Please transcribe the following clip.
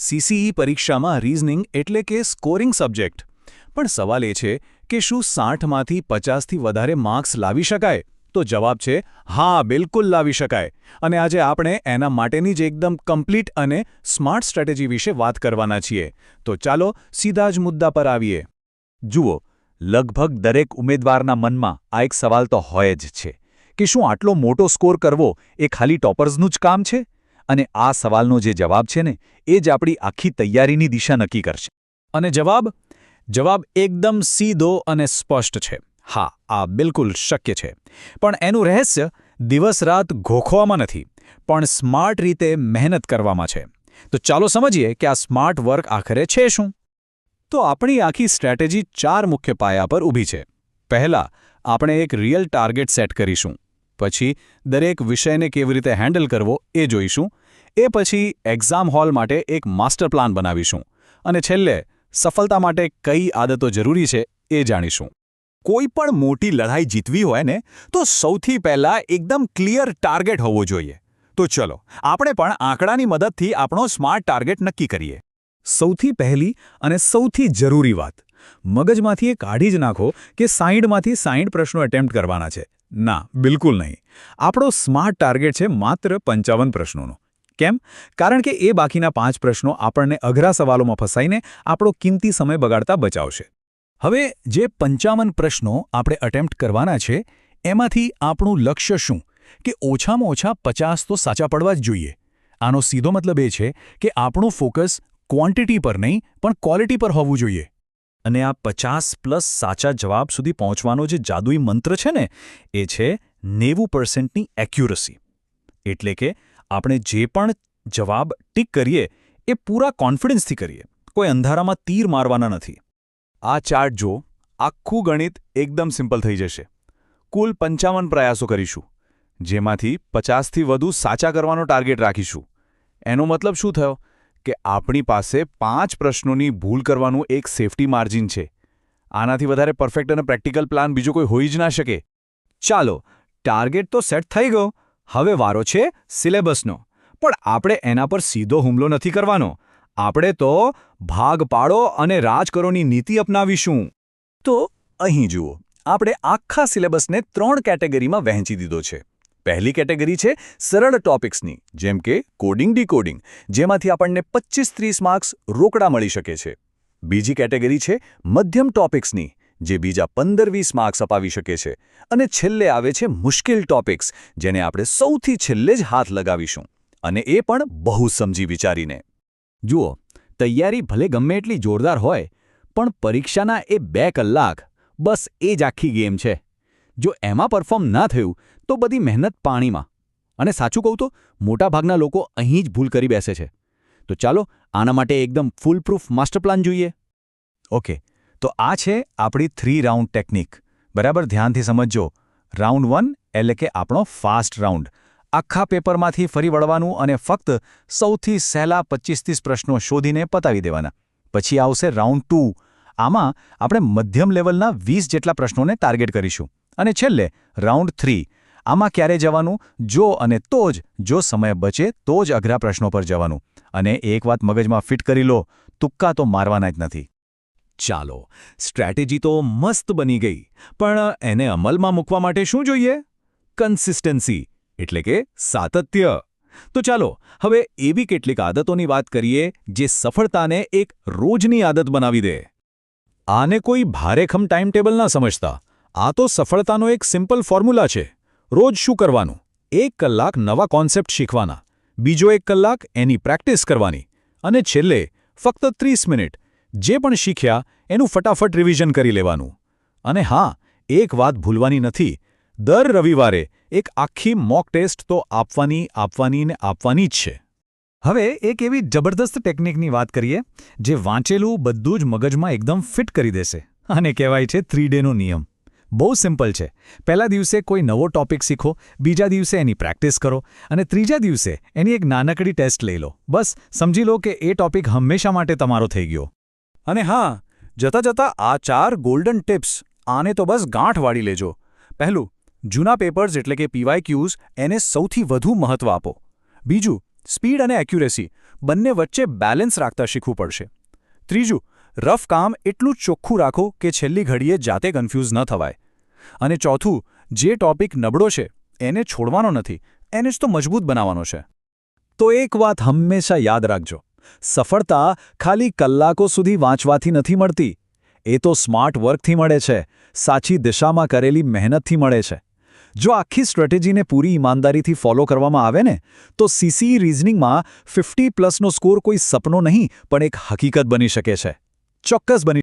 CCE પરીક્ષામાં reasoning એટલે કે સ્કોરિંગ સબ્જેક્ટ. પણ સવાલ એ છે કે શું 60માંથી 50થી વધારે માર્ક્સ લાવી શકાય? તો જવાબ છે હા, બિલકુલ લાવી શકાય. અને આજે આપણે એના માટેની જ એકદમ કમ્પ્લીટ અને સ્માર્ટ સ્ટ્રેટેજી વિશે વાત કરવાના છીએ. તો ચાલો સીધા જ મુદ્દા પર આવીએ. જુઓ, લગભગ દરેક ઉમેદવારના મનમાં આ એક સવાલ તો હોય જ છે કે શું આટલો મોટો સ્કોર કરવો એ ખાલી ટોપર્સનું જ કામ છે? અને આ સવાલનો જે જવાબ છે ને, એ જ આપણી આખી તૈયારીની દિશા નક્કી કરશે. અને જવાબ એકદમ સીધો અને સ્પષ્ટ છે. હા, આ બિલકુલ શક્ય છે. પણ એનું રહસ્ય દિવસ-રાત ઘોખવામાં નથી, પણ સ્માર્ટ રીતે મહેનત કરવામાં છે. તો ચાલો સમજીએ કે આ સ્માર્ટ વર્ક આખરે છે શું. તો આપણી આખી સ્ટ્રેટેજી 4 મુખ્ય પાયા પર ઊભી છે. પહેલા, આપણે એક રિયલ ટાર્ગેટ સેટ કરીશું. પછી દરેક વિષયને કેવી રીતે હેન્ડલ કરવો એ જોઈશું. એ પછી એક્ઝામ હોલ માટે એક માસ્ટર પ્લાન બનાવીશું. અને છેલ્લે, સફળતા માટે કઈ આદતો જરૂરી છે એ જાણીશું. કોઈ પણ મોટી લડાઈ જીતવી હોય ને, તો સૌથી પહેલા એકદમ ક્લિયર ટાર્ગેટ હોવો જોઈએ. તો ચલો, આપણે પણ આંકડાની મદદથી આપણો સ્માર્ટ ટાર્ગેટ નક્કી કરીએ. સૌથી પહેલી અને સૌથી જરૂરી વાત, મગજમાંથી એ કાઢી જ નાખો કે 60માંથી 60 પ્રશ્નો એટેમ્પ્ટ કરવાના છે. ના, બિલકુલ નહીં. આપણો સ્માર્ટ ટાર્ગેટ છે માત્ર 55 પ્રશ્નોનો. કેમ? કારણ કે એ બાકીના 5 પ્રશ્નો આપણને અઘરા સવાલોમાં ફસાઈને આપણો કિંમતી સમય બગાડતા બચાવશે. હવે જે 55 પ્રશ્નો આપણે એટેમ્પ્ટ કરવાના છે, એમાંથી આપણું લક્ષ્ય શું? કે ઓછામાં ઓછા 50 તો સાચા પડવા જ જોઈએ. આનો સીધો મતલબ એ છે કે આપણું ફોકસ ક્વોન્ટિટી પર નહીં, પણ ક્વોલિટી પર હોવું જોઈએ. અને આ 50+ સાચા જવાબ સુધી પહોંચવાનો જે જાદુઈ મંત્ર છે ને, એ છે 90%ની એક્યુરસી. એટલે કે આપણે જે પણ જવાબ ટીક કરીએ એ પૂરા કોન્ફિડન્સથી કરીએ. કોઈ અંધારામાં તીર મારવાના નથી. આ ચાર્ટ જો, આખું ગણિત એકદમ સિમ્પલ થઈ જશે. કુલ 55 પ્રયાસો કરીશું, જેમાંથી 50થી વધુ સાચા કરવાનો ટાર્ગેટ રાખીશું. એનો મતલબ શું થયો? કે આપણી પાસે 5 પ્રશ્નોની ભૂલ કરવાનું એક સેફ્ટી માર્જિન છે. આનાથી વધારે પરફેક્ટ અને પ્રેક્ટિકલ પ્લાન બીજો કોઈ હોઈ જ ના શકે. ચાલો, ટાર્ગેટ તો સેટ થઈ ગયો. હવે વારો છે સિલેબસનો. પણ આપણે એના પર સીધો હુમલો નથી કરવાનો. આપણે તો ભાગ પાડો અને રાજ કરોની નીતિ અપનાવીશું. તો અહીં જુઓ, આપણે આખા સિલેબસને 3 કેટેગરીમાં વહેંચી દીધો છે. પહેલી કેટેગરી છે સરળ ટોપિક્સની, જેમ કે કોડિંગ ડીકોડિંગ, જેમાંથી આપણને 25-30 માર્ક્સ રોકડા મળી શકે છે. બીજી કેટેગરી છે મધ્યમ ટોપિક્સની, જે બીજા 15-20 માર્ક્સ અપાવી શકે છે. અને છેલ્લે આવે છે મુશ્કેલ ટોપિક્સ, જેને આપણે સૌથી છેલ્લે જ હાથ લગાવીશું. અને એ પણ બહુ સમજી વિચારીને. જુઓ, તૈયારી ભલે ગમે એટલી જોરદાર હોય, પણ પરીક્ષાના એ 2 કલાક, બસ એ જ આખી ગેમ છે. જો એમાં પરફોર્મ ના થયું તો બધી મહેનત પાણીમાં. અને સાચું કહું તો મોટાભાગના લોકો અહીં જ ભૂલ કરી બેસે છે. તો ચાલો આના માટે એકદમ ફૂલપ્રૂફ માસ્ટર પ્લાન જોઈએ. ઓકે, તો આ છે આપણી 3 રાઉન્ડ ટેકનિક. બરાબર ધ્યાનથી સમજજો. રાઉન્ડ 1 એટલે કે આપણો ફાસ્ટ રાઉન્ડ. આખા પેપરમાંથી ફરી વળવાનું અને ફક્ત સૌથી સહેલા 25-30 પ્રશ્નો શોધીને પતાવી દેવાના. પછી આવશે રાઉન્ડ 2. આમાં આપણે મધ્યમ લેવલના 20 જેટલા પ્રશ્નોને ટાર્ગેટ કરીશું. અને છેલ્લે રાઉન્ડ 3. આમાં ક્યારે જવાનું? જો અને તો જ, જો સમય બચે તો જ અઘરા પ્રશ્નો પર જવાનું. અને એક વાત મગજમાં ફિટ કરી લો, તુક્કા તો મારવાના જ નથી. ચાલો, સ્ટ્રેટેજી તો મસ્ત બની ગઈ, પણ એને અમલમાં મૂકવા માટે શું જોઈએ? કન્સિસ્ટન્સી, એટલે કે સાતત્ય. તો ચાલો હવે એવી કેટલીક આદતોની વાત કરીએ જે સફળતાને એક રોજની આદત બનાવી દે. આને કોઈ ભારેખમ ટાઈમટેબલ ના સમજતા. આ તો સફળતાનો એક સિમ્પલ ફોર્મ્યુલા છે. રોજ શું કરવાનું? 1 કલાક નવા કોન્સેપ્ટ શીખવાના, બીજો 1 કલાક એની પ્રેક્ટિસ કરવાની, અને છેલ્લે ફક્ત 30 મિનિટ જે પણ શીખ્યા એનું ફટાફટ રિવિઝન કરી લેવાનું. અને હા, એક વાત ભૂલવાની નથી. દર રવિવારે એક આખી મોક ટેસ્ટ તો આપવાની જ છે. હવે એક એવી જબરદસ્ત ટેકનિકની વાત કરીએ જે વાંચેલું બધું જ મગજમાં એકદમ ફિટ કરી દેશે. આને કહેવાય છે 3 ડેનો નિયમ. બહુ સિમ્પલ છે. પહેલા દિવસે કોઈ નવો ટોપિક શીખો, બીજા દિવસે એની પ્રેક્ટિસ કરો, અને ત્રીજા દિવસે એની એક નાનકડી ટેસ્ટ લઈ લો. બસ સમજી લો કે એ ટોપિક હંમેશા માટે તમારો થઈ ગયો. અને હા, જતાં જતાં આ 4 ગોલ્ડન ટિપ્સ, આને તો બસ ગાંઠ વાળી લેજો. પહેલું, જૂના પેપર્સ એટલે કે PYQs એને સૌથી વધુ મહત્વ આપો. બીજું, સ્પીડ અને એક્યુરેસી બંને વચ્ચે બેલેન્સ રાખતા શીખવું પડશે. ત્રીજું, રફ કામ એટલું જ ચોખ્ખું રાખો કે છેલ્લી ઘડીએ જાતે કન્ફ્યુઝ ન થવાય. અને ચોથું, જે ટોપિક નબળો છે એને છોડવાનો નથી, એને જ તો મજબૂત બનાવવાનો છે. તો એક વાત હંમેશા યાદ રાખજો, સફળતા ખાલી કલાકો સુધી વાંચવાથી નથી મળતી. એ તો સ્માર્ટ વર્કથી મળે છે, સાચી દિશામાં કરેલી મહેનતથી મળે છે. જો આખી સ્ટ્રેટેજીને પૂરી ઈમાનદારીથી ફોલો કરવામાં આવે ને, તો સીસીઈ રિઝનિંગમાં 50+ નો સ્કોર કોઈ સપનો નહીં પણ એક હકીકત બની શકે છે. ચોક્કસ બની